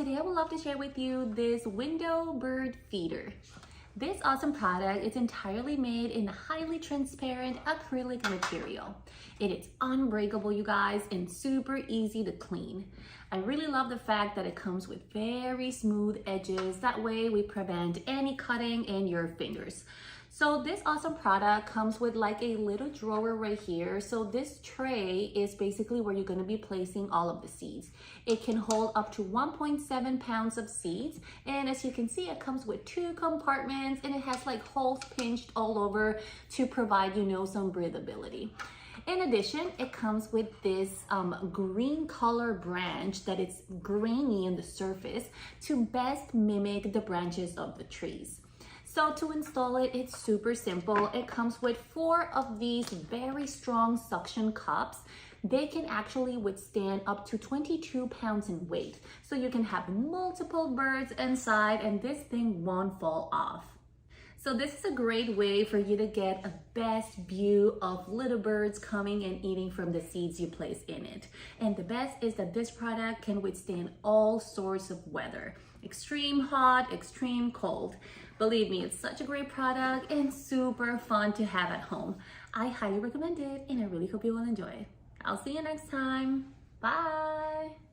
today I would love to share with you this window bird feeder. This awesome product is entirely made in a highly transparent acrylic material. It is unbreakable, you guys, and super easy to clean. I really love the fact that it comes with very smooth edges. That way we prevent any cutting in your fingers. So this awesome product comes with like a little drawer right here. So this tray is basically where you're going to be placing all of the seeds. It can hold up to 1.7 pounds of seeds. And as you can see, it comes with 2 compartments and it has like holes pinched all over to provide, some breathability. In addition, it comes with this green color branch that is grainy in the surface to best mimic the branches of the trees. So to install it, it's super simple. It comes with 4 of these very strong suction cups. They can actually withstand up to 22 pounds in weight. So you can have multiple birds inside and this thing won't fall off. So this is a great way for you to get a best view of little birds coming and eating from the seeds you place in it. And the best is that this product can withstand all sorts of weather. Extreme hot, extreme cold. Believe me, it's such a great product and super fun to have at home. I highly recommend it and I really hope you will enjoy it. I'll see you next time. Bye.